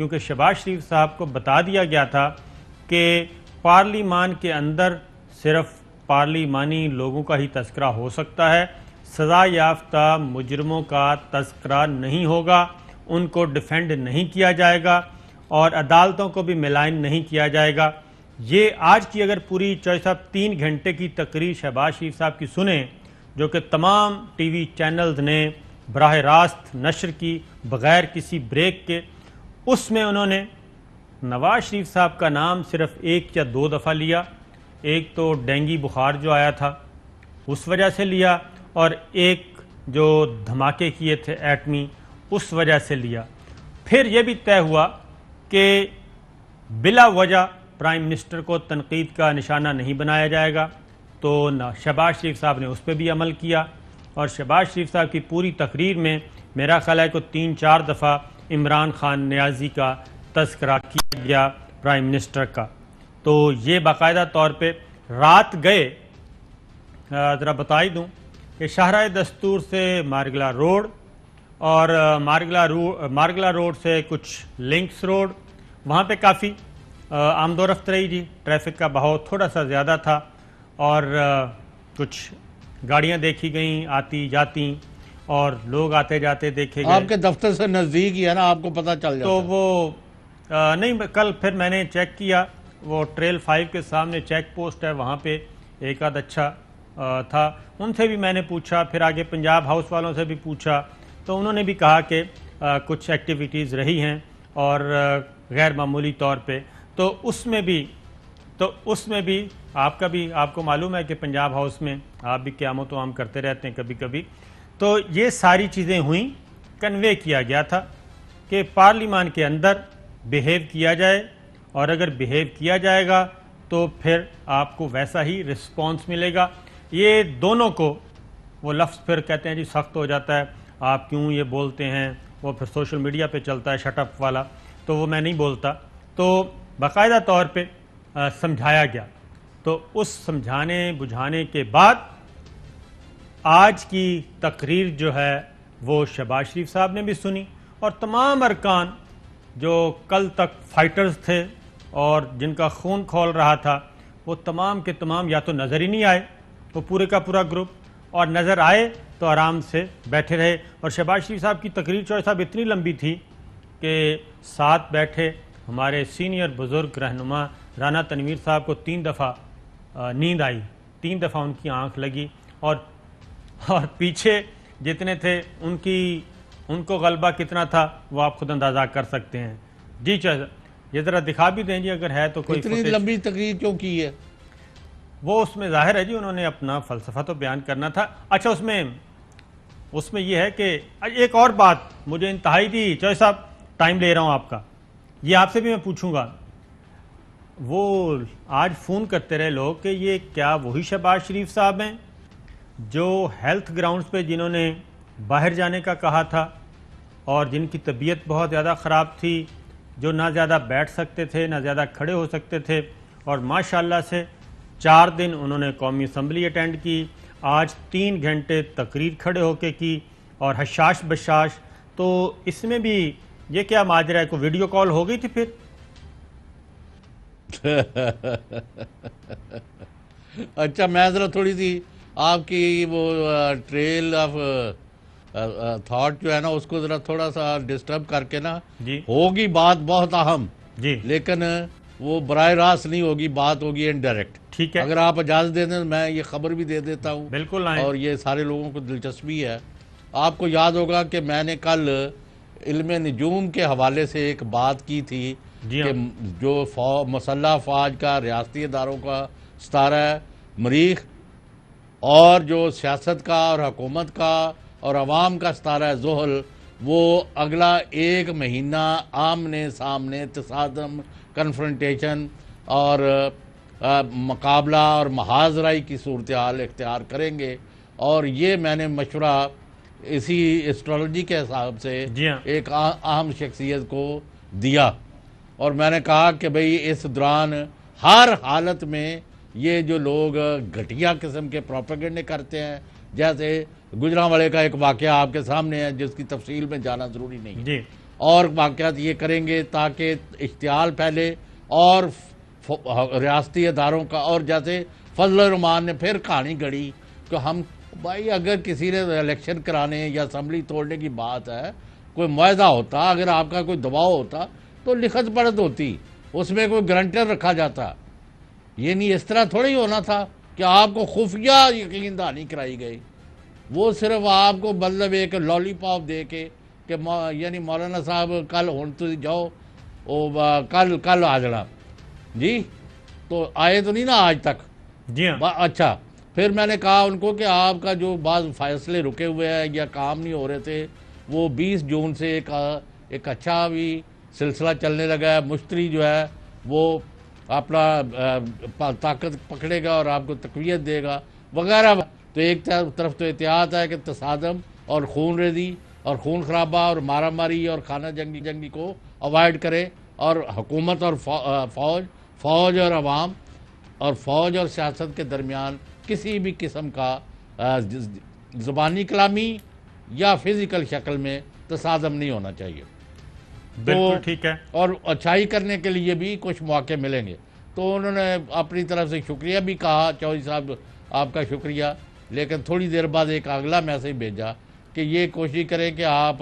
کیونکہ شہباز شریف صاحب کو بتا دیا گیا تھا کہ پارلیمان کے اندر صرف پارلیمانی لوگوں کا ہی تذکرہ ہو سکتا ہے، سزا یافتہ مجرموں کا تذکرہ نہیں ہوگا، ان کو ڈیفینڈ نہیں کیا جائے گا اور عدالتوں کو بھی ملائن نہیں کیا جائے گا۔ یہ آج کی اگر پوری چوائس صاحب 3 گھنٹے کی تقریر شہباز شریف صاحب کی سنیں، جو کہ تمام ٹی وی چینلز نے براہ راست نشر کی بغیر کسی بریک کے، اس میں انہوں نے نواز شریف صاحب کا نام صرف 1 یا 2 دفعہ لیا۔ ایک تو ڈینگی بخار جو آیا تھا اس وجہ سے لیا، اور ایک جو دھماکے کیے تھے ایٹمی اس وجہ سے لیا۔ پھر یہ بھی طے ہوا کہ بلا وجہ پرائم منسٹر کو تنقید کا نشانہ نہیں بنایا جائے گا، تو شہباز شریف صاحب نے اس پہ بھی عمل کیا، اور شہباز شریف صاحب کی پوری تقریر میں میرا خیال ہے کہ 3-4 دفعہ عمران خان نیازی کا تذکرہ کیا گیا پرائم منسٹر کا۔ تو یہ باقاعدہ طور پہ رات گئے، ذرا بتا ہی دوں کہ شاہراہ دستور سے مارگلا روڈ اور مارگلا روڈ سے کچھ لنکس روڈ، وہاں پہ کافی آمد و رفت رہی جی، ٹریفک کا بہاؤ تھوڑا سا زیادہ تھا، اور کچھ گاڑیاں دیکھی گئیں آتی جاتی اور لوگ آتے جاتے دیکھے گئے۔ آپ کے دفتر سے نزدیک ہی ہے نا، آپ کو پتہ چل جاتا تو وہ نہیں، کل پھر میں نے چیک کیا، وہ ٹریل 5 کے سامنے چیک پوسٹ ہے، وہاں پہ ایک آدھ اچھا تھا، ان سے بھی میں نے پوچھا، پھر آگے پنجاب ہاؤس والوں سے بھی پوچھا، تو انہوں نے بھی کہا کہ کچھ ایکٹیویٹیز رہی ہیں اور غیر معمولی طور پہ، تو اس میں بھی آپ کو معلوم ہے کہ پنجاب ہاؤس میں آپ بھی قیام و توام کرتے رہتے ہیں کبھی کبھی، تو یہ ساری چیزیں ہوئیں، کنوے کیا گیا تھا کہ پارلیمان کے اندر بیہیو کیا جائے، اور اگر بیہیو کیا جائے گا تو پھر آپ کو ویسا ہی رسپانس ملے گا۔ یہ دونوں کو وہ لفظ پھر کہتے ہیں جی سخت ہو جاتا ہے، آپ کیوں یہ بولتے ہیں، وہ پھر سوشل میڈیا پہ چلتا ہے شٹ اپ والا، تو وہ میں نہیں بولتا، تو باقاعدہ طور پہ سمجھایا گیا۔ تو اس سمجھانے بجھانے کے بعد آج کی تقریر جو ہے وہ شہباز شریف صاحب نے بھی سنی، اور تمام ارکان جو کل تک فائٹرز تھے اور جن کا خون کھول رہا تھا، وہ تمام کے تمام یا تو نظر ہی نہیں آئے، وہ پورے کا پورا گروپ، اور نظر آئے تو آرام سے بیٹھے رہے۔ اور شہباز شریف صاحب کی تقریر چوائے صاحب اتنی لمبی تھی کہ ساتھ بیٹھے ہمارے سینئر بزرگ رہنما رانا تنویر صاحب کو 3 دفعہ نیند آئی، 3 دفعہ ان کی آنکھ لگی، اور پیچھے جتنے تھے ان کو غلبہ کتنا تھا وہ آپ خود اندازہ کر سکتے ہیں۔ جی یہ ذرا دکھا بھی دیں جی اگر ہے تو کوئی اتنی لمبی تقریر کیوں کی ہے؟ وہ اس میں ظاہر ہے جی انہوں نے اپنا فلسفہ تو بیان کرنا تھا۔ اچھا اس میں یہ ہے کہ ایک اور بات مجھے انتہائی دی، چوہے صاحب ٹائم لے رہا ہوں آپ کا، یہ آپ سے بھی میں پوچھوں گا، وہ آج فون کرتے رہے لوگ کہ یہ کیا وہی شہباز شریف صاحب ہیں جو ہیلتھ گراؤنڈز پہ جنہوں نے باہر جانے کا کہا تھا اور جن کی طبیعت بہت زیادہ خراب تھی، جو نہ زیادہ بیٹھ سکتے تھے نہ زیادہ کھڑے ہو سکتے تھے، اور ماشاءاللہ سے 4 دن انہوں نے قومی اسمبلی اٹینڈ کی، آج 3 گھنٹے تقریر کھڑے ہو کے کی، اور حشاش بشاش، تو اس میں بھی یہ کیا ماجرا ہے، کوئی ویڈیو کال ہو گئی تھی پھر؟ اچھا میں ذرا تھوڑی سی آپ کی وہ ٹریل آف تھاٹ جو ہے نا اس کو ذرا تھوڑا سا ڈسٹرب کر کے نا، جی ہوگی بات بہت اہم، جی لیکن وہ براہ راست نہیں ہوگی، بات ہوگی انڈائریکٹ۔ ٹھیک ہے، اگر آپ اجازت دے دیں میں یہ خبر بھی دے دیتا ہوں، بالکل آئیں۔ اور یہ سارے لوگوں کو دلچسپی ہے۔ آپ کو یاد ہوگا کہ میں نے کل علم نجوم کے حوالے سے ایک بات کی تھی جی کہ جو مسلح افواج کا ریاستی اداروں کا ستارہ ہے مریخ، اور جو سیاست کا اور حکومت کا اور عوام کا ستارہ ہے زحل، وہ اگلا 1 مہینہ آمنے سامنے تصادم، کنفرنٹیشن اور مقابلہ اور محاذرائی کی صورتحال اختیار کریں گے، اور یہ میں نے مشورہ اسی اسٹرالوجی کے حساب سے جی ہاں ایک اہم شخصیت کو دیا، اور میں نے کہا کہ بھئی اس دوران ہر حالت میں یہ جو لوگ گھٹیا قسم کے پروپیگنڈے کرتے ہیں، جیسے گجرانوالے کا ایک واقعہ آپ کے سامنے ہے جس کی تفصیل میں جانا ضروری نہیں ہے، جی اور واقعات یہ کریں گے تاکہ اشتعال پھیلے، اور ریاستی اداروں کا، اور جیسے فضل الرحمان نے پھر کہانی گڑھی کہ ہم بھائی اگر کسی نے الیکشن کرانے یا اسمبلی توڑنے کی بات ہے، کوئی معاہدہ ہوتا، اگر آپ کا کوئی دباؤ ہوتا تو لکھت پڑھت ہوتی، اس میں کوئی گرانٹر رکھا جاتا. یہ نہیں اس طرح تھوڑی ہونا تھا کہ آپ کو خفیہ یقین دہانی کرائی گئی. وہ صرف آپ کو مطلب ایک لالی پاپ دے کے کہ یعنی مولانا صاحب کل ہوں تو جاؤ کل آ جانا جی، تو آئے تو نہیں نا آج تک. جی ہاں. اچھا، پھر میں نے کہا ان کو کہ آپ کا جو بعض فیصلے رکے ہوئے ہیں یا کام نہیں ہو رہے تھے، وہ 20 جون سے ایک اچھا بھی سلسلہ چلنے لگا ہے. مشتری جو ہے وہ اپنا طاقت پکڑے گا اور آپ کو تقویت دے گا وغیرہ. تو ایک طرف تو احتیاط ہے کہ تصادم اور خون ریزی اور خون خرابہ اور مارا ماری اور خانہ جنگی کو اوائڈ کرے، اور حکومت اور فوج اور عوام اور فوج اور سیاست کے درمیان کسی بھی قسم کا زبانی کلامی یا فزیکل شکل میں تصادم نہیں ہونا چاہیے. بالکل ٹھیک ہے. اور اچھائی کرنے کے لیے بھی کچھ موقع ملیں گے. تو انہوں نے اپنی طرف سے شکریہ بھی کہا، چودھری صاحب آپ کا شکریہ. لیکن تھوڑی دیر بعد ایک اگلا میسیج بھیجا کہ یہ کوشش کریں کہ آپ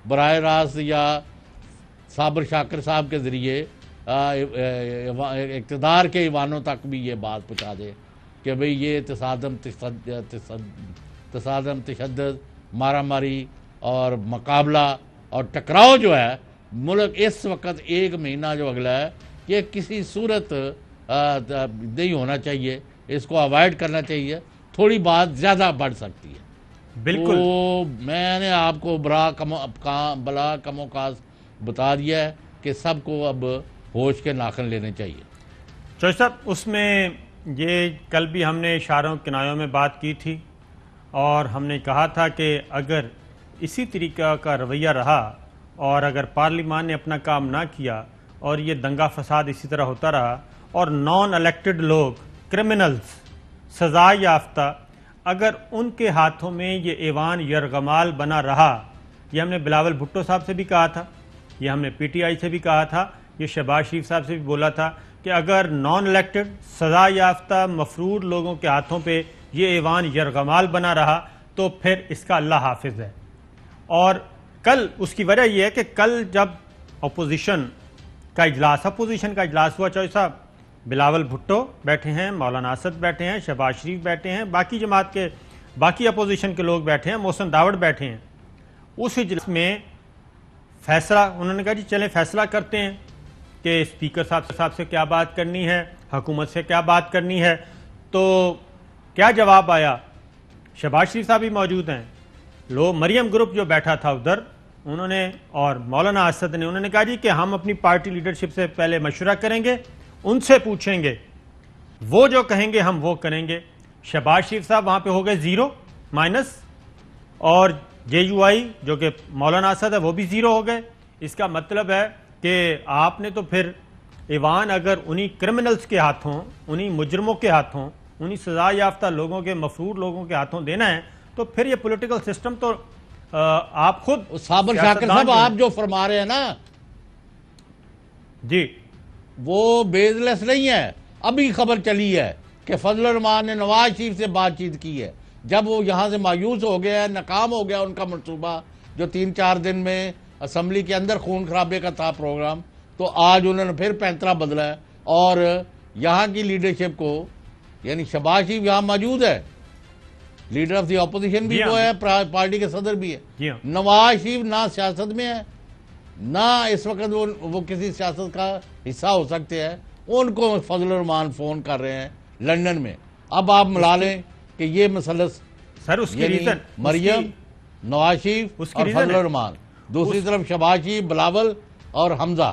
براہ راست یا صابر شاکر صاحب کے ذریعے اقتدار کے ایوانوں تک بھی یہ بات پہنچا دے کہ بھئی یہ تصادم، تشدد، مارا ماری اور مقابلہ اور ٹکراؤ جو ہے ملک اس وقت 1 مہینہ جو اگلا ہے، یہ کسی صورت نہیں ہونا چاہیے. اس کو اوائڈ کرنا چاہیے. تھوڑی بات زیادہ بڑھ سکتی ہے. بالکل. تو میں نے آپ کو بلا کم و کاس بتا دیا ہے کہ سب کو اب ہوش کے ناخن لینے چاہیے. چودھری صاحب، اس میں یہ کل بھی ہم نے اشاروں کنایوں میں بات کی تھی، اور ہم نے کہا تھا کہ اگر اسی طریقہ کا رویہ رہا اور اگر پارلیمان نے اپنا کام نہ کیا اور یہ دنگا فساد اسی طرح ہوتا رہا اور نان الیکٹڈ لوگ، کرمنلز، سزا یافتہ، اگر ان کے ہاتھوں میں یہ ایوان یرغمال بنا رہا، یہ ہم نے بلاول بھٹو صاحب سے بھی کہا تھا، یہ ہم نے پی ٹی آئی سے بھی کہا تھا، یہ شہباز شریف صاحب سے بھی بولا تھا کہ اگر نان الیکٹڈ، سزا یافتہ، مفرور لوگوں کے ہاتھوں پہ یہ ایوان یرغمال بنا رہا تو پھر اس کا اللہ حافظ ہے. اور کل اس کی وجہ یہ ہے کہ کل جب اپوزیشن کا اجلاس ہوا چودھری صاحب، بلاول بھٹو بیٹھے ہیں، مولانا اسد بیٹھے ہیں، شہباز شریف بیٹھے ہیں، باقی جماعت کے باقی اپوزیشن کے لوگ بیٹھے ہیں، محسن داوڑ بیٹھے ہیں. اس اجلاس میں فیصلہ انہوں نے کہا جی چلیں فیصلہ کرتے ہیں کہ اسپیکر صاحب سے کیا بات کرنی ہے، حکومت سے کیا بات کرنی ہے. تو کیا جواب آیا؟ شہباز شریف صاحب بھی موجود ہیں، مریم گروپ جو بیٹھا تھا ادھر، انہوں نے، اور مولانا اسد نے، انہوں نے کہا جی کہ ہم اپنی پارٹی لیڈرشپ سے پہلے مشورہ کریں گے، ان سے پوچھیں گے، وہ جو کہیں گے ہم وہ کریں گے. شہباز شریف صاحب وہاں پہ ہو گئے 0-، اور جے یو آئی جو کہ مولانا اسد ہے وہ بھی 0 ہو گئے. اس کا مطلب ہے کہ آپ نے تو پھر ایوان اگر انہی کرمنلز کے ہاتھوں، انہی مجرموں کے ہاتھوں، انہی سزا یافتہ لوگوں کے، مفرور لوگوں کے ہاتھوں دینا ہے، تو پھر یہ پولیٹیکل سسٹم تو آپ خود صابر شاکر صاحب آپ جو فرما رہے ہیں نا جی، وہ بیس لیس نہیں ہے. ابھی خبر چلی ہے کہ فضل الرحمان نے نواز شریف سے بات چیت کی ہے. جب وہ یہاں سے مایوس ہو گیا، ناکام ہو گیا ان کا منصوبہ جو 3-4 دن میں اسمبلی کے اندر خون خرابے کا تھا پروگرام، تو آج انہوں نے پھر پینترا بدلا ہے. اور یہاں کی لیڈرشپ کو، یعنی شہباز شریف یہاں موجود ہے، لیڈر آف دی اپوزیشن بھی وہ ہے، پارٹی کے صدر بھی ہے. نواز شریف نہ سیاست میں ہے، نہ اس وقت وہ کسی سیاست کا حصہ ہو سکتے ہیں. ان کو فضل الرحمان فون کر رہے ہیں لندن میں. اب آپ ملا لیں کہ یہ مثلث سر اس کی ریزن مریم، نواز شریف اور فضل الرحمان، دوسری طرف شہباز شریف، بلاول اور حمزہ،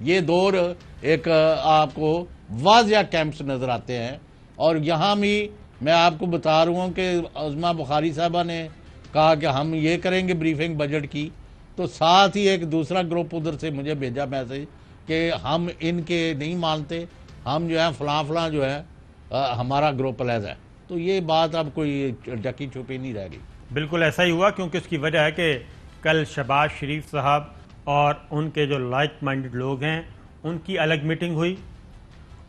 یہ دور ایک آپ کو واضح کیمپس نظر آتے ہیں. اور یہاں بھی میں آپ کو بتا رہا ہوں کہ عظمہ بخاری صاحبہ نے کہا کہ ہم یہ کریں گے بریفنگ بجٹ کی، تو ساتھ ہی ایک دوسرا گروپ ادھر سے مجھے بھیجا میسیج کہ ہم ان کے نہیں مانتے، ہم جو ہے فلاں جو ہے ہمارا گروپ علیحدہ ہے. تو یہ بات اب کوئی ڈکی چھپی نہیں رہ گئی. بالکل ایسا ہی ہوا، کیونکہ اس کی وجہ ہے کہ کل شہباز شریف صاحب اور ان کے جو لائک مائنڈڈ لوگ ہیں ان کی الگ میٹنگ ہوئی.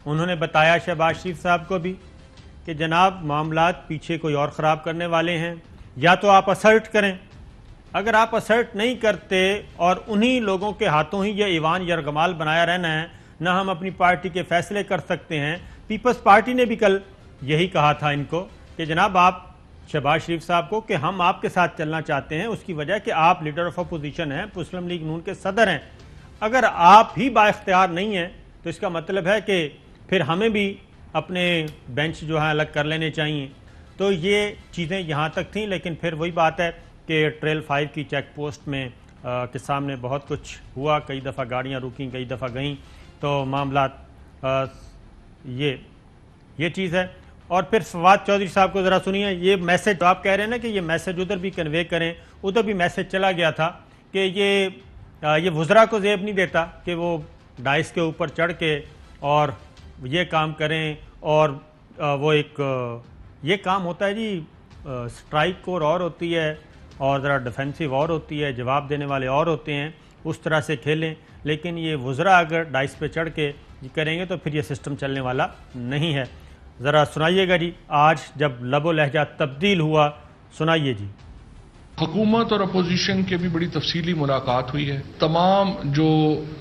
انہوں نے بتایا شہباز شریف صاحب کو بھی کہ جناب معاملات پیچھے کوئی اور خراب کرنے والے ہیں, یا تو آپ اسرٹ کریں. اگر آپ اسرٹ نہیں کرتے اور انہی لوگوں کے ہاتھوں ہی یہ ایوان یرغمال بنایا رہنا ہے, نہ ہم اپنی پارٹی کے فیصلے کر سکتے ہیں. پیپلز پارٹی نے بھی کل یہی کہا تھا ان کو کہ جناب آپ شہباز شریف صاحب کو کہ ہم آپ کے ساتھ چلنا چاہتے ہیں, اس کی وجہ کہ آپ لیڈر آف اپوزیشن ہیں, مسلم لیگ نون کے صدر ہیں. اگر آپ ہی با اختیار نہیں ہیں تو اس کا مطلب ہے کہ پھر ہمیں بھی اپنے بینچ جو ہے الگ کر لینے چاہیے. تو یہ چیزیں یہاں تک تھیں, لیکن پھر وہی بات ہے کہ ٹریل 5 کی چیک پوسٹ میں کے سامنے بہت کچھ ہوا, کئی دفعہ گاڑیاں رکیں, کئی دفعہ گئیں, تو معاملات یہ چیز ہے. اور پھر فواد چودھری صاحب کو ذرا سنیے, یہ میسج آپ کہہ رہے ہیں نا کہ یہ میسج ادھر بھی کنوے کریں, ادھر بھی میسج چلا گیا تھا کہ یہ وزراء کو زیب نہیں دیتا کہ وہ ڈائس کے اوپر چڑھ کے اور یہ کام کریں, اور وہ ایک یہ کام ہوتا ہے جی, اسٹرائک کور اور ہوتی ہے اور ذرا ڈیفینسو اور ہوتی ہے, جواب دینے والے اور ہوتے ہیں, اس طرح سے کھیلیں. لیکن یہ وزراء اگر ڈائس پہ چڑھ کے یہ کریں گے تو پھر یہ سسٹم چلنے والا نہیں ہے. ذرا سنائیے گا جی, آج جب لب و لہجہ تبدیل ہوا, سنائیے جی. حکومت اور اپوزیشن کی بھی بڑی تفصیلی ملاقات ہوئی ہے, تمام جو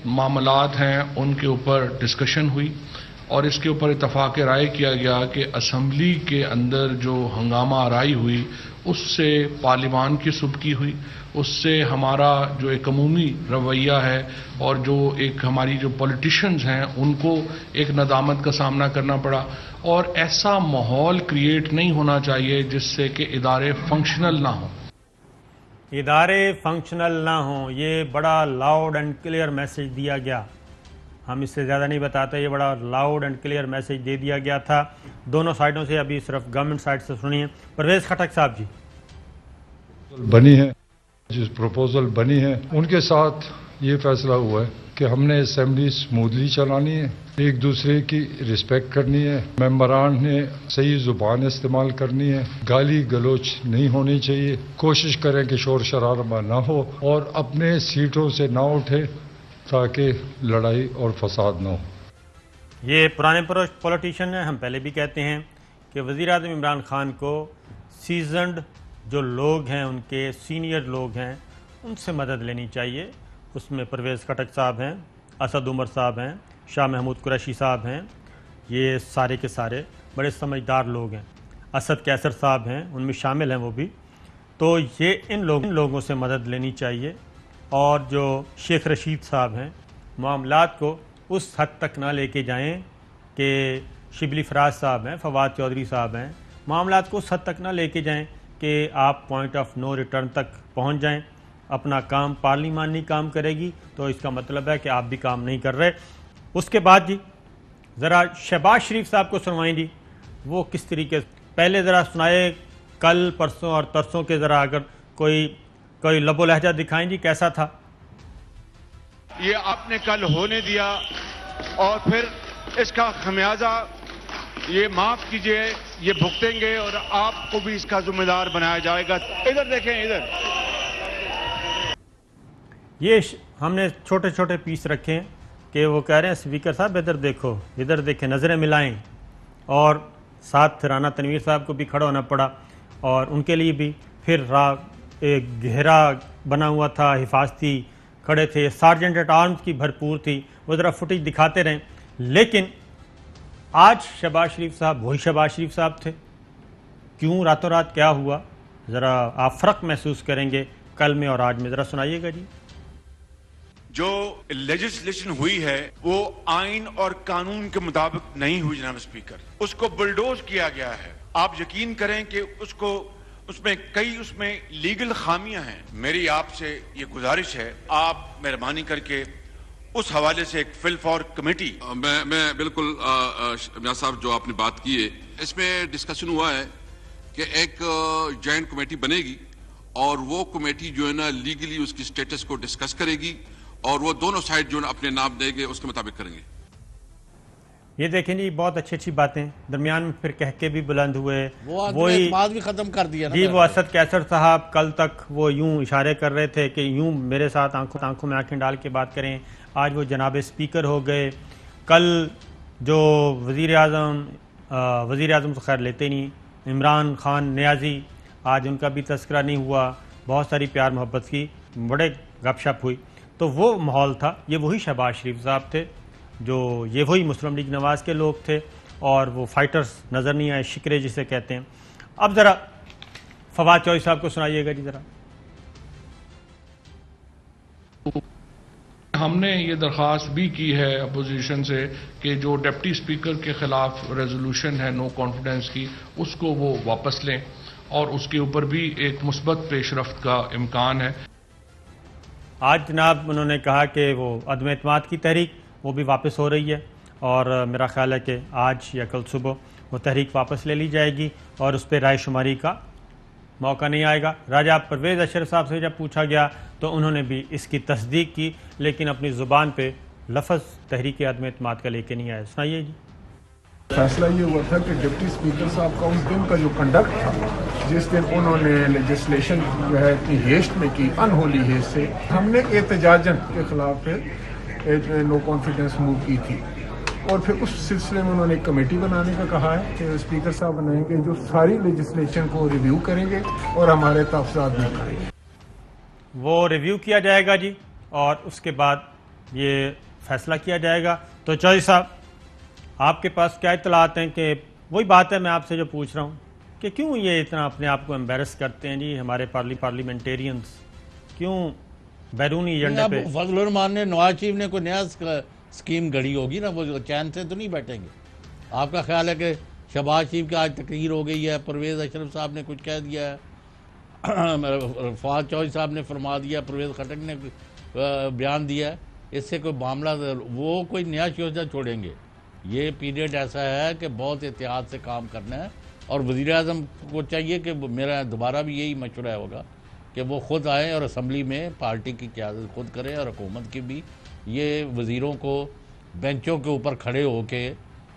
معاملات ہیں ان کے اوپر ڈسکشن ہوئی, اور اس کے اوپر اتفاق رائے کیا گیا کہ اسمبلی کے اندر جو ہنگامہ آرائی ہوئی اس سے پارلیمان کی سبکی ہوئی, اس سے ہمارا جو ایک عمومی رویہ ہے اور جو ایک ہماری جو پولیٹیشنز ہیں ان کو ایک ندامت کا سامنا کرنا پڑا. اور ایسا ماحول کریٹ نہیں ہونا چاہیے جس سے کہ ادارے فنکشنل نہ ہوں. ادارے فنکشنل نہ ہوں, یہ بڑا لاؤڈ اینڈ کلیئر میسج دیا گیا. ہم اس سے زیادہ نہیں بتاتے, یہ بڑا لاؤڈ اینڈ کلیئر میسج دے دیا گیا تھا دونوں سائڈوں سے. ابھی صرف گورنمنٹ سائڈ سے سنیے. پرویز خٹک صاحب جی. بنی ہے, جس پروپوزل بنی ہے ان کے ساتھ یہ فیصلہ ہوا ہے کہ ہم نے اسمبلی سموتھلی چلانی ہے, ایک دوسرے کی رسپیکٹ کرنی ہے, ممبران نے صحیح زبان استعمال کرنی ہے, گالی گلوچ نہیں ہونی چاہیے, کوشش کریں کہ شور شرابہ نہ ہو اور اپنے سیٹوں سے نہ اٹھے تاکہ لڑائی اور فساد نہ ہو. یہ پرانے پولیٹیشین ہیں, ہم پہلے بھی کہتے ہیں کہ وزیر اعظم عمران خان کو سیزنڈ جو لوگ ہیں, ان کے سینئر لوگ ہیں, ان سے مدد لینی چاہیے. اس میں پرویز خٹک صاحب ہیں, اسد عمر صاحب ہیں, شاہ محمود قریشی صاحب ہیں, یہ سارے کے سارے بڑے سمجھدار لوگ ہیں. اسد کیسر صاحب ہیں, ان میں شامل ہیں وہ بھی. تو یہ ان لوگوں سے مدد لینی چاہیے. اور جو شیخ رشید صاحب ہیں, معاملات کو اس حد تک نہ لے کے جائیں کہ شبلی فراز صاحب ہیں, فواد چودھری صاحب ہیں, معاملات کو اس حد تک نہ لے کے جائیں کہ آپ پوائنٹ آف نو ریٹرن تک پہنچ جائیں. اپنا کام پارلیمان نہیں کام کرے گی تو اس کا مطلب ہے کہ آپ بھی کام نہیں کر رہے. اس کے بعد جی ذرا شہباز شریف صاحب کو سنوائیں جی, وہ کس طریقے سے, پہلے ذرا سنائے کل پرسوں اور ترسوں کے, ذرا اگر کوئی لب و لہجہ دکھائیں جی, کیسا تھا؟ یہ آپ نے کل ہونے دیا اور پھر اس کا خمیازہ یہ معاف کیجئے یہ بھگتیں گے اور آپ کو بھی اس کا ذمہ دار بنایا جائے گا. ادھر دیکھیں, ادھر یہ ہم نے چھوٹے چھوٹے پیس رکھے کہ وہ کہہ رہے ہیں اسپیکر صاحب ادھر دیکھو, ادھر دیکھیں, نظریں ملائیں. اور ساتھ رانا تنویر صاحب کو بھی کھڑا ہونا پڑا, اور ان کے لیے بھی پھر ایک گھیرا بنا ہوا تھا, حفاظتی کھڑے تھے, سارجنٹ ایٹ آرمز کی بھرپور تھی, وہ ذرا فوٹیج دکھاتے رہیں. لیکن آج شہباز شریف صاحب وہی شہباز شریف صاحب تھے. کیوں, راتوں رات کیا ہوا, ذرا آپ فرق محسوس کریں گے کل میں اور آج میں. ذرا سنائیے گا جی. جو لیجسلیشن ہوئی ہے وہ آئین اور قانون کے مطابق نہیں ہوئی جناب اسپیکر, اس کو بلڈوز کیا گیا ہے. آپ یقین کریں کہ اس میں کئی لیگل خامیاں ہیں. میری آپ سے یہ گزارش ہے, آپ مہربانی کر کے اس حوالے سے ایک فل فور کمیٹی. میں بالکل میاں صاحب جو آپ نے بات کی ہے اس میں ڈسکشن ہوا ہے کہ ایک جوائنٹ کمیٹی بنے گی اور وہ کمیٹی جو ہے نا لیگلی اس کی سٹیٹس کو ڈسکس کرے گی اور وہ دونوں سائڈ جو ہے اپنے نام دیں گے اس کے مطابق کریں گے. یہ دیکھیں جی بہت اچھی اچھی باتیں، درمیان میں پھر کہہ کے بھی بلند ہوئے، وہی بات بھی ختم کر دیا جی وہ اسد کیسر صاحب کل تک وہ یوں اشارے کر رہے تھے کہ یوں میرے ساتھ آنکھوں میں آنکھیں ڈال کے بات کریں، آج وہ جناب اسپیکر ہو گئے. کل جو وزیر اعظم تو خیر لیتے نہیں، عمران خان نیازی، آج ان کا بھی تذکرہ نہیں ہوا، بہت ساری پیار محبت کی بڑے گپ شپ ہوئی. تو وہ ماحول تھا، یہ وہی شہباز شریف صاحب تھے جو یہ وہی مسلم لیگ نواز کے لوگ تھے، اور وہ فائٹرز نظر نہیں آئے، شکرے جسے کہتے ہیں. اب ذرا فواد چوہدری صاحب کو سنائیے گا جی ذرا. ہم نے یہ درخواست بھی کی ہے اپوزیشن سے کہ جو ڈپٹی اسپیکر کے خلاف ریزولوشن ہے نو کانفیڈنس کی، اس کو وہ واپس لیں، اور اس کے اوپر بھی ایک مثبت پیش رفت کا امکان ہے. آج جناب انہوں نے کہا کہ وہ عدم اعتماد کی تحریک وہ بھی واپس ہو رہی ہے، اور میرا خیال ہے کہ آج یا کل صبح وہ تحریک واپس لے لی جائے گی اور اس پہ رائے شماری کا موقع نہیں آئے گا. راجہ پرویز اشرف صاحب سے جب پوچھا گیا تو انہوں نے بھی اس کی تصدیق کی، لیکن اپنی زبان پہ لفظ تحریک عدم اعتماد کا لے کے نہیں آئے. سنائیے جی. فیصلہ یہ ہوا تھا کہ ڈپٹی اسپیکر صاحب کا اس دن کا جو کنڈکٹ تھا، جس دن انہوں نے لیجسلیشن جو ہے اتنی ہیسٹ میں کی، انہولی ہیسٹ سے، ہم نے احتجاجاً کے خلاف پھر نو کانفیڈنس موو کی تھی، اور پھر اس سلسلے میں انہوں نے ایک کمیٹی بنانے کا کہا ہے کہ اسپیکر صاحب بنائیں گے جو ساری لیجسلیشن کو ریویو کریں گے اور ہمارے تحفظات میں کریں گے. وہ ریویو کیا جائے گا جی، اور اس کے بعد یہ فیصلہ کیا جائے گا. تو چوہدری صاحب آپ کے پاس کیا اطلاعات ہیں؟ کہ وہی بات ہے میں آپ سے جو پوچھ رہا ہوں کہ کیوں یہ اتنا اپنے آپ کو امبیرس کرتے ہیں جی ہمارے پارلیمنٹیرینز، کیوں بیرونی ایجنڈے پہ؟ فضل الرحمان نے نواز شریف نے کوئی نیا اسکیم گھڑی ہوگی نا، وہ چین سے تو نہیں بیٹھیں گے. آپ کا خیال ہے کہ شہباز شریف کی آج تقریر ہو گئی ہے، پرویز اشرف صاحب نے کچھ کہہ دیا ہے، فواد چوہدری صاحب نے فرما دیا، پرویز خٹک نے بیان دیا ہے، اس سے کوئی معاملہ وہ کوئی نیا شوشہ چھوڑیں گے؟ یہ پیریڈ ایسا ہے کہ بہت احتیاط سے کام کرنا ہے، اور وزیر اعظم کو چاہیے کہ میرا دوبارہ بھی یہی مشورہ ہوگا کہ وہ خود آئیں اور اسمبلی میں پارٹی کی قیادت خود کریں، اور حکومت کی بھی. یہ وزیروں کو بینچوں کے اوپر کھڑے ہو کے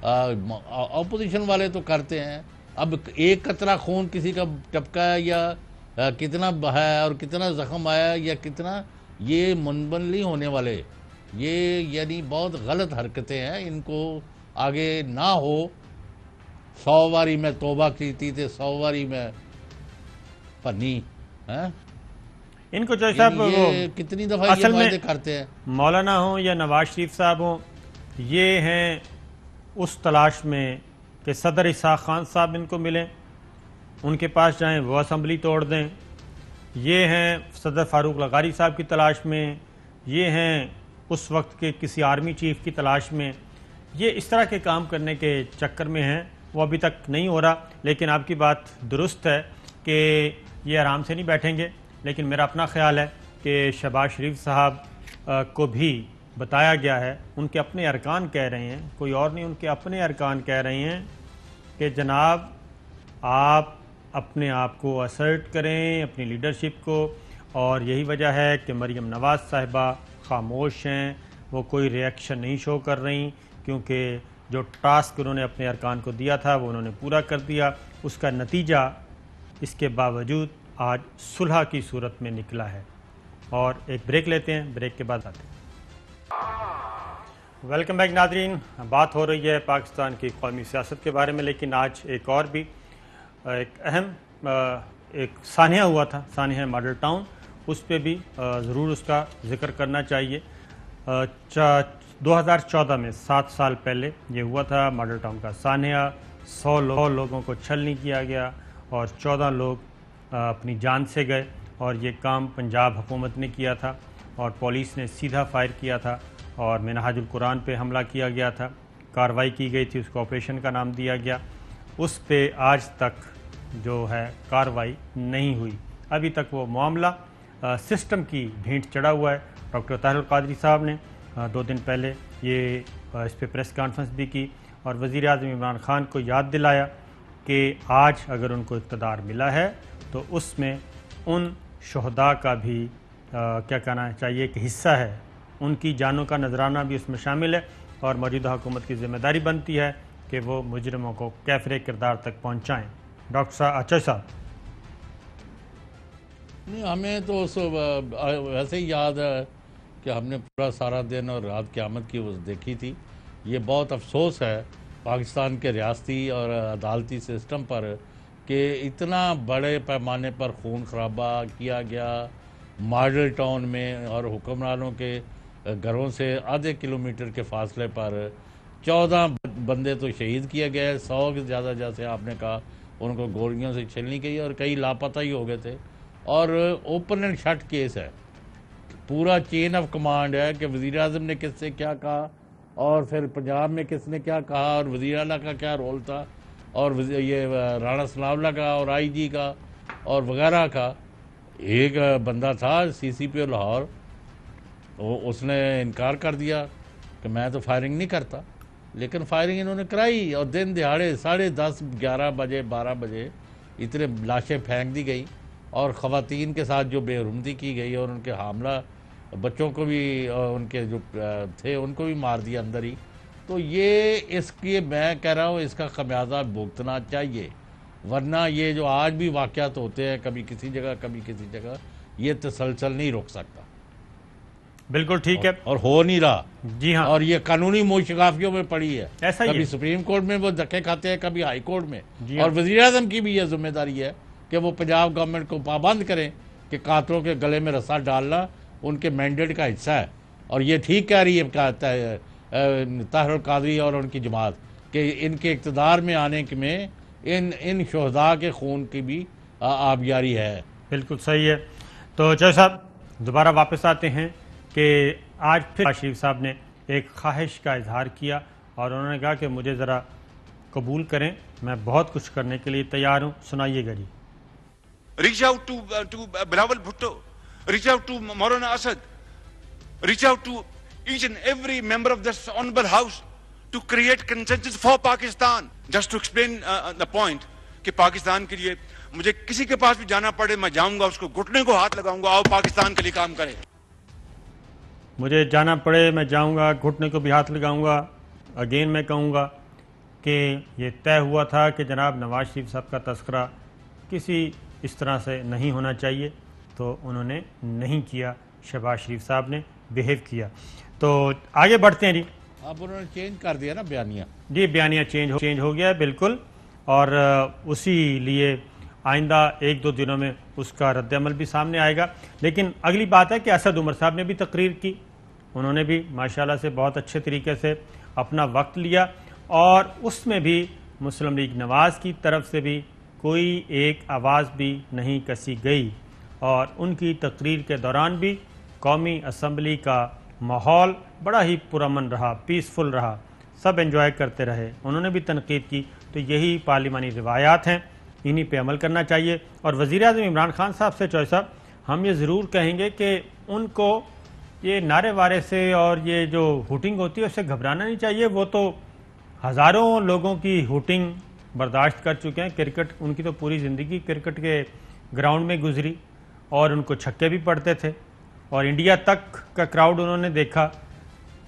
اپوزیشن والے تو کرتے ہیں، اب ایک قطرہ خون کسی کا ٹپکا ہے یا کتنا ہے اور کتنا زخم آیا یا کتنا، یہ منبل نہیں ہونے والے. یہ یعنی بہت غلط حرکتیں ہیں، ان کو آگے نہ ہو. 100 باری میں توبہ کیتی تھے، 100 باری میں پنی. ان کو جو صاحب یہ کتنی دفعہ یہ وعدے کرتے ہیں، مولانا ہوں یا نواز شریف صاحب ہوں، یہ ہیں اس تلاش میں کہ صدر اسحاق خان صاحب ان کو ملیں، ان کے پاس جائیں، وہ اسمبلی توڑ دیں. یہ ہیں صدر فاروق لغاری صاحب کی تلاش میں، یہ ہیں اس وقت کے کسی آرمی چیف کی تلاش میں. یہ اس طرح کے کام کرنے کے چکر میں ہیں، وہ ابھی تک نہیں ہو رہا. لیکن آپ کی بات درست ہے کہ یہ آرام سے نہیں بیٹھیں گے. لیکن میرا اپنا خیال ہے کہ شہباز شریف صاحب کو بھی بتایا گیا ہے، ان کے اپنے ارکان کہہ رہے ہیں، کوئی اور نہیں، ان کے اپنے ارکان کہہ رہے ہیں کہ جناب آپ اپنے آپ کو اسرٹ کریں، اپنی لیڈرشپ کو. اور یہی وجہ ہے کہ مریم نواز صاحبہ خاموش ہیں، وہ کوئی ری ایکشن نہیں شو کر رہی، کیونکہ جو ٹاسک انہوں نے اپنے ارکان کو دیا تھا وہ انہوں نے پورا کر دیا. اس کا نتیجہ اس کے باوجود آج صلح کی صورت میں نکلا ہے. اور ایک بریک لیتے ہیں، بریک کے بعد آتے ہیں. ویلکم بیک ناظرین. بات ہو رہی ہے پاکستان کی قومی سیاست کے بارے میں، لیکن آج ایک اور بھی ایک اہم ایک سانحہ ہوا تھا، سانحہ ماڈل ٹاؤن، اس پہ بھی ضرور اس کا ذکر کرنا چاہیے. 2014 میں 7 سال پہلے یہ ہوا تھا ماڈل ٹاؤن کا سانحہ. 100 لوگوں کو چھلنی کیا گیا اور 14 لوگ اپنی جان سے گئے، اور یہ کام پنجاب حکومت نے کیا تھا، اور پولیس نے سیدھا فائر کیا تھا اور منہاج القرآن پہ حملہ کیا گیا تھا. کارروائی کی گئی تھی، اس کو آپریشن کا نام دیا گیا. اس پہ آج تک جو ہے کارروائی نہیں ہوئی. ابھی تک وہ معاملہ سسٹم کی بھینٹ چڑھا ہوا ہے. ڈاکٹر طاہر القادری صاحب نے 2 دن پہلے یہ اس پہ پریس کانفرنس بھی کی اور وزیر اعظم عمران خان کو یاد دلایا کہ آج اگر ان کو اقتدار ملا ہے تو اس میں ان شہداء کا بھی کیا کہنا چاہیے کہ حصہ ہے، ان کی جانوں کا نذرانہ بھی اس میں شامل ہے. اور موجودہ حکومت کی ذمہ داری بنتی ہے کہ وہ مجرموں کو کیفر کردار تک پہنچائیں۔ ڈاکٹر صاحب اچھا صاحب، نہیں، ہمیں تو ویسے ہی یاد ہے کہ ہم نے پورا سارا دن اور رات قیامت کی وہ دیکھی تھی۔ یہ بہت افسوس ہے پاکستان کے ریاستی اور عدالتی سسٹم پر کہ اتنا بڑے پیمانے پر خون خرابہ کیا گیا ماڈل ٹاؤن میں، اور حکمرانوں کے گھروں سے آدھے کلومیٹر کے فاصلے پر 14 بندے تو شہید کیے گئے، 100 کے زیادہ جیسے آپ نے کہا ان کو گولیوں سے چھلنی گئی، اور کئی لاپتہ ہی ہو گئے تھے۔ اور اوپن اینڈ شٹ کیس ہے، پورا چین آف کمانڈ ہے کہ وزیر اعظم نے کس سے کیا کہا، اور پھر پنجاب میں کس نے کیا کہا، اور وزیر اعلیٰ کا کیا رول تھا، اور یہ رانا ثناء اللہ کا اور آئی جی کا اور وغیرہ کا۔ ایک بندہ تھا CCPO لاہور، اس نے انکار کر دیا کہ میں تو فائرنگ نہیں کرتا، لیکن فائرنگ انہوں نے کرائی، اور دن دہاڑے 10:30 11 بجے 12 بجے اتنے لاشیں پھینک دی گئی، اور خواتین کے ساتھ جو بے حرمتی کی گئی، اور ان کے حاملہ بچوں کو بھی، ان کے جو تھے ان کو بھی مار دیا اندر ہی۔ تو یہ اس کی میں کہہ رہا ہوں اس کا خمیازہ بھگتنا چاہیے، ورنہ یہ جو آج بھی واقعات ہوتے ہیں کبھی کسی جگہ کبھی کسی جگہ، یہ تسلسل نہیں روک سکتا۔ بالکل ٹھیک ہے، اور ہو نہیں رہا۔ جی ہاں، اور یہ قانونی موشگافیوں میں پڑی ہے، ایسا ہی کبھی ہے۔ سپریم کورٹ میں وہ دھکے کھاتے ہیں، کبھی ہائی کورٹ میں، جی ہاں۔ اور وزیر اعظم کی بھی یہ ذمہ داری ہے کہ وہ پنجاب گورنمنٹ کو پابند کریں کہ قاتلوں کے گلے میں رسا ڈالنا ان کے مینڈیٹ کا حصہ ہے۔ اور یہ ٹھیک کہہ رہی ہے طاہر القادری اور ان کی جماعت کہ ان کے اقتدار میں آنے میں ان شہداء کے خون کی بھی آبیاری ہے۔ بالکل صحیح ہے۔ تو چودھری صاحب دوبارہ واپس آتے ہیں کہ آج پھر شریف صاحب نے ایک خواہش کا اظہار کیا، اور انہوں نے کہا کہ مجھے ذرا قبول کریں، میں بہت کچھ کرنے کے لیے تیار ہوں۔ سنائیے گا جی۔ Reach out to Bilawal Bhutto, reach out to Maulana Asad, reach out to each and every member of this honorable house to create consensus for Pakistan. Just to explain the point کہ پاکستان کے لیے مجھے کسی کے پاس بھی جانا پڑے میں جاؤں گا، اس کو گھٹنے کو ہاتھ لگاؤں گا، آؤ پاکستان کے لیے کام کریں۔ مجھے جانا پڑے میں جاؤں گا، گھٹنے کو بھی ہاتھ لگاؤں گا۔ اگین میں کہوں گا کہ یہ طے ہوا تھا کہ جناب نواز شریف صاحب کا تذکرہ کسی اس طرح سے نہیں ہونا چاہیے، تو انہوں نے نہیں کیا، شہباز شریف صاحب نے بیہیو کیا۔ تو آگے بڑھتے ہیں جی۔ اب انہوں نے چینج کر دیا نا بیانیہ۔ جی بیانیہ چینج ہو گیا ہے بالکل، اور اسی لیے آئندہ 1-2 دنوں میں اس کا رد عمل بھی سامنے آئے گا۔ لیکن اگلی بات ہے کہ اسد عمر صاحب نے بھی تقریر کی، انہوں نے بھی ماشاءاللہ سے بہت اچھے طریقے سے اپنا وقت لیا، اور اس میں بھی مسلم لیگ نواز کی طرف سے بھی کوئی ایک آواز بھی نہیں کسی گئی، اور ان کی تقریر کے دوران بھی قومی اسمبلی کا ماحول بڑا ہی پرامن رہا، پیسفل رہا، سب انجوائے کرتے رہے، انہوں نے بھی تنقید کی۔ تو یہی پارلیمانی روایات ہیں، انہی پہ عمل کرنا چاہیے۔ اور وزیر اعظم عمران خان صاحب سے چودھری صاحب ہم یہ ضرور کہیں گے کہ ان کو یہ نعرے وارے سے اور یہ جو ہوٹنگ ہوتی ہے اس سے گھبرانا نہیں چاہیے، وہ تو ہزاروں لوگوں کی ہوٹنگ برداشت کر چکے ہیں۔ کرکٹ ان کی تو پوری زندگی کرکٹ کے گراؤنڈ میں گزری، اور ان کو چھکے بھی پڑتے تھے، اور انڈیا تک کا کراؤڈ انہوں نے دیکھا۔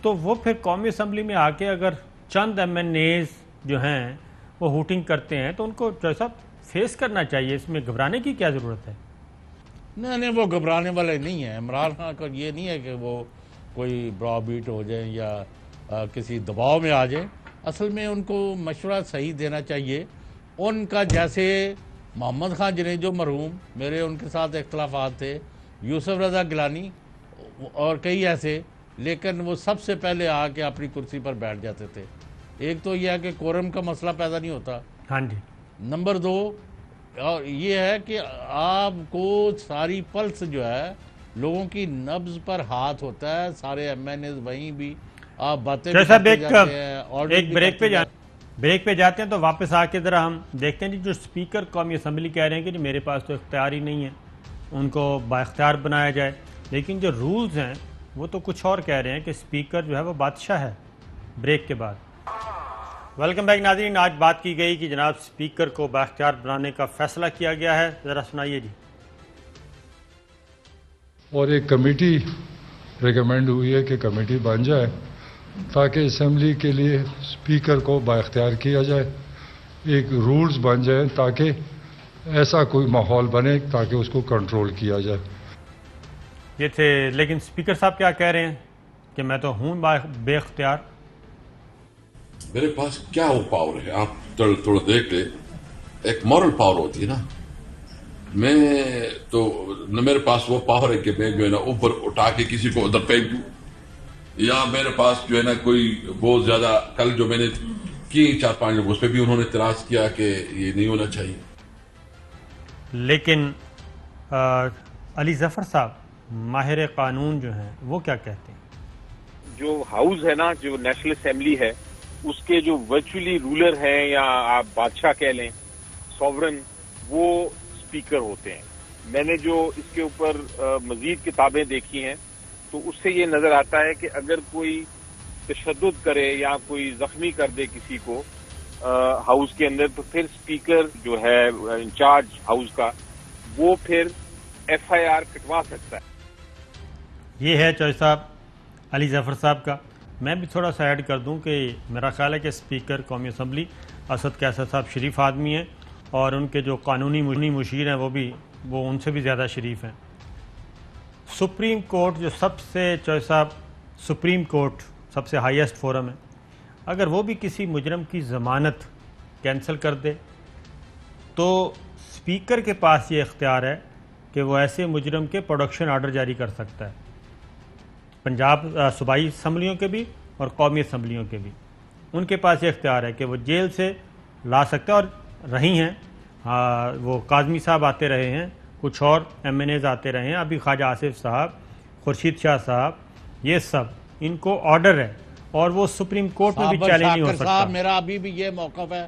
تو وہ پھر قومی اسمبلی میں آ کے اگر چند MNAs جو ہیں وہ ہوٹنگ کرتے ہیں تو ان کو جیسا فیس کرنا چاہیے، اس میں گھبرانے کی کیا ضرورت ہے؟ نہیں، وہ گھبرانے والے نہیں ہیں۔ عمران خان کا یہ نہیں ہے کہ وہ کوئی برا بیٹ ہو جائیں یا کسی دباؤ میں آ جائیں۔ اصل میں ان کو مشورہ صحیح دینا چاہیے۔ ان کا جیسے محمد خان جنیجو مرحوم، میرے ان کے ساتھ اختلافات تھے، یوسف رضا گیلانی اور کئی ایسے، لیکن وہ سب سے پہلے آ کے اپنی کرسی پر بیٹھ جاتے تھے۔ ایک تو یہ ہے کہ کورم کا مسئلہ پیدا نہیں ہوتا، ہاں جی۔ نمبر 2 اور یہ ہے کہ آپ کو ساری پلس جو ہے لوگوں کی نبض پر ہاتھ ہوتا ہے، سارے MNAs وہیں بھی آپ باتیں بھی کرتے جاتے ہیں۔ ایک بریک پہ جاتے ہیں تو واپس آ کے ذرا ہم دیکھتے ہیں جی، جو اسپیکر قومی اسمبلی کہہ رہے ہیں کہ جی میرے پاس تو اختیار ہی نہیں ہے، ان کو بااختیار بنایا جائے، لیکن جو رولز ہیں وہ تو کچھ اور کہہ رہے ہیں کہ اسپیکر جو ہے وہ بادشاہ ہے۔ بریک کے بعد ویلکم بیک ناظرین، آج بات کی گئی کہ جناب اسپیکر کو بااختیار بنانے کا فیصلہ کیا گیا ہے، ذرا سنائیے جی۔ اور ایک کمیٹی ریکمینڈ ہوئی ہے کہ کمیٹی بن جائے تاکہ اسمبلی کے لیے اسپیکر کو بااختیار کیا جائے, ایک رولز بن جائیں تاکہ ایسا کوئی ماحول بنے تاکہ اس کو کنٹرول کیا جائے. یہ تھے, لیکن اسپیکر صاحب کیا کہہ رہے ہیں کہ میں تو ہوں بے اختیار. میرے پاس کیا وہ پاور ہے, آپ تھوڑا دیکھ لیں, ایک مورل پاور ہوتی ہے نا, میں تو نہ میرے پاس وہ پاور ہے کہ میں جو ہے نا اوپر اٹھا کے کسی کو ادھر پھینک دوں, یا میرے پاس جو ہے نا کوئی بہت زیادہ, کل جو میں نے کی 4-5 لوگ اس پہ بھی انہوں نے اعتراض کیا کہ یہ نہیں ہونا چاہیے. لیکن علی ظفر صاحب ماہر قانون جو ہیں وہ کیا کہتے ہیں؟ جو ہاؤس ہے نا, جو نیشنل اسمبلی ہے, اس کے جو ورچولی رولر ہیں یا آپ بادشاہ کہہ لیں, سوورن, وہ اسپیکر ہوتے ہیں. میں نے جو اس کے اوپر مزید کتابیں دیکھی ہیں تو اس سے یہ نظر آتا ہے کہ اگر کوئی تشدد کرے یا کوئی زخمی کر دے کسی کو ہاؤس کے اندر, تو پھر اسپیکر جو ہے انچارج ہاؤس کا, وہ پھر FIR کٹوا سکتا ہے. یہ ہے چوہے صاحب علی ظفر صاحب کا. میں بھی تھوڑا سا ایڈ کر دوں کہ میرا خیال ہے کہ اسپیکر قومی اسمبلی اسد کیسر صاحب شریف آدمی ہیں, اور ان کے جو قانونی مشیر ہیں وہ ان سے بھی زیادہ شریف ہیں. سپریم کورٹ جو سب سے چوہے صاحب سپریم کورٹ سب سے ہائیسٹ فورم ہے, اگر وہ بھی کسی مجرم کی ضمانت کینسل کر دے تو اسپیکر کے پاس یہ اختیار ہے کہ وہ ایسے مجرم کے پروڈکشن آرڈر جاری کر سکتا ہے, پنجاب صوبائی اسمبلیوں کے بھی اور قومی اسمبلیوں کے بھی. ان کے پاس یہ اختیار ہے کہ وہ جیل سے لا سکتے ہیں, اور رہی ہیں وہ کاظمی صاحب آتے رہے ہیں, کچھ اور MNAs آتے رہے ہیں, ابھی خواجہ آصف صاحب, خورشید شاہ صاحب, یہ سب ان کو آرڈر ہے اور وہ سپریم کورٹ میں بھی چیلنج نہیں ہو سکتا. میرا ابھی بھی یہ موقف ہے,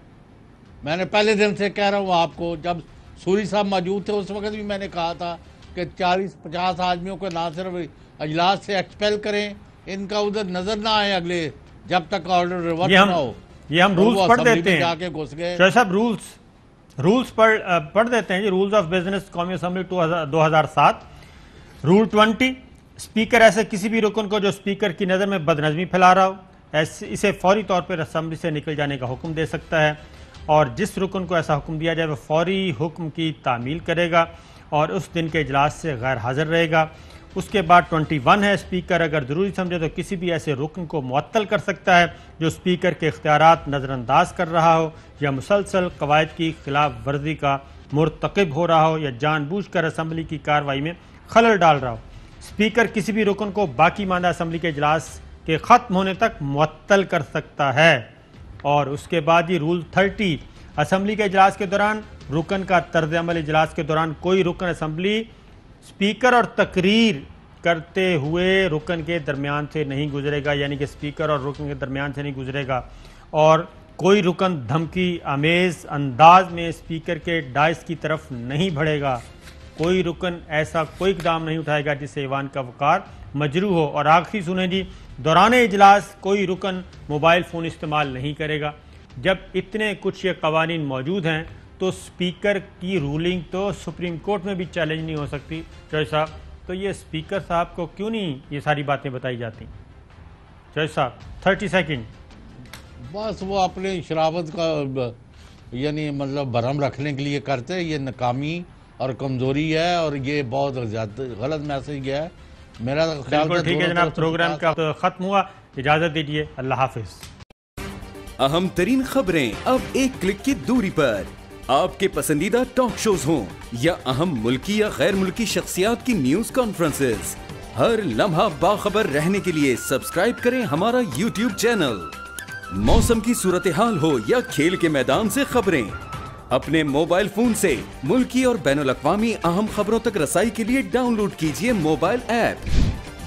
میں نے پہلے دن سے کہہ رہا ہوں آپ کو, جب سوری صاحب موجود تھے اس وقت بھی میں نے کہا تھا کہ 40-50 آدمیوں کو نہ صرف اجلاس سے ایکسپیل کریں, ان کا ادھر نظر نہ آئے اگلے جب تک آرڈر ریورس نہ ہو. یہ ہم رولز پڑھ دیتے ہیں, جا کے گھس گئے شاہ صاحب رولز پڑھ دیتے ہیں جی. رولز آف بزنس قومی اسمبلی 2007, رول 20, اسپیکر ایسے کسی بھی رکن کو جو اسپیکر کی نظر میں بدنظمی پھیلا رہا ہو اسے فوری طور پر اسمبلی سے نکل جانے کا حکم دے سکتا ہے, اور جس رکن کو ایسا حکم دیا جائے وہ فوری حکم کی تعمیل کرے گا اور اس دن کے اجلاس سے غیر حاضر رہے گا. اس کے بعد 21 ہے, اسپیکر اگر ضروری سمجھے تو کسی بھی ایسے رکن کو معطل کر سکتا ہے جو اسپیکر کے اختیارات نظر انداز کر رہا ہو یا مسلسل قواعد کی خلاف ورزی کا مرتکب ہو رہا ہو یا جان بوجھ کر اسمبلی کی کارروائی میں خلل ڈال رہا ہو. اسپیکر کسی بھی رکن کو باقی ماندہ اسمبلی کے اجلاس کے ختم ہونے تک معطل کر سکتا ہے. اور اس کے بعد یہ رول 30, اسمبلی کے اجلاس کے دوران رکن کا طرز عمل اجلاس کے دوران کوئی رکن اسمبلی اسپیکر اور تقریر کرتے ہوئے رکن کے درمیان سے نہیں گزرے گا, یعنی کہ اسپیکر اور رکن کے درمیان سے نہیں گزرے گا, اور کوئی رکن دھمکی آمیز انداز میں اسپیکر کے ڈائس کی طرف نہیں بڑھے گا. کوئی رکن ایسا کوئی اقدام نہیں اٹھائے گا جس سے ایوان کا وقار مجروح ہو. اور آخری سنیں جی, دوران اجلاس کوئی رکن موبائل فون استعمال نہیں کرے گا. جب اتنے کچھ یہ قوانین موجود ہیں تو اسپیکر کی رولنگ تو سپریم کورٹ میں بھی چیلنج نہیں ہو سکتی. چوہے صاحب, تو یہ اسپیکر صاحب کو کیوں نہیں یہ ساری باتیں بتائی جاتی؟ چوہے صاحب 30 سیکنڈ. بس وہ اپنے شرافت کا یعنی مطلب برہم رکھنے کے لیے کرتے, یہ ناکامی اور کمزوری ہے, اور یہ بہت زیادہ غلط میسج گیا ہے. میرا خیال ٹھیک ہے جناب, پروگرام کا ختم ہوا, اجازت دیجیے, اللہ حافظ. اہم ترین خبریں اب ایک کلک کی دوری پر. آپ کے پسندیدہ ٹاک شوز ہوں یا اہم ملکی یا غیر ملکی شخصیات کی نیوز کانفرنسز, ہر لمحہ باخبر رہنے کے لیے سبسکرائب کریں ہمارا YouTube چینل. موسم کی صورتحال ہو یا کھیل کے میدان سے خبریں, اپنے موبائل فون سے ملکی اور بین الاقوامی اہم خبروں تک رسائی کے لیے ڈاؤن لوڈ کیجیے موبائل ایپ.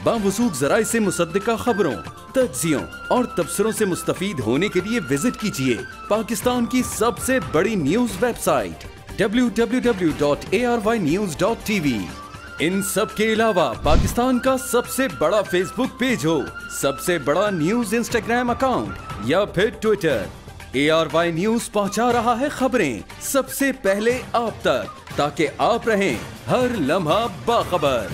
باوثوق ذرائع سے مصدقہ خبروں, تجزیوں اور تبصروں سے مستفید ہونے کے لیے وزٹ کیجیے پاکستان کی سب سے بڑی نیوز ویب سائٹ www.arYnews.tv. ان سب کے علاوہ پاکستان کا سب سے بڑا فیس بک پیج ہو, سب سے بڑا نیوز انسٹاگرام اکاؤنٹ یا پھر ٹویٹر, ARY نیوز پہنچا رہا ہے خبریں سب سے پہلے آپ تک, تاکہ آپ رہیں ہر لمحہ باخبر.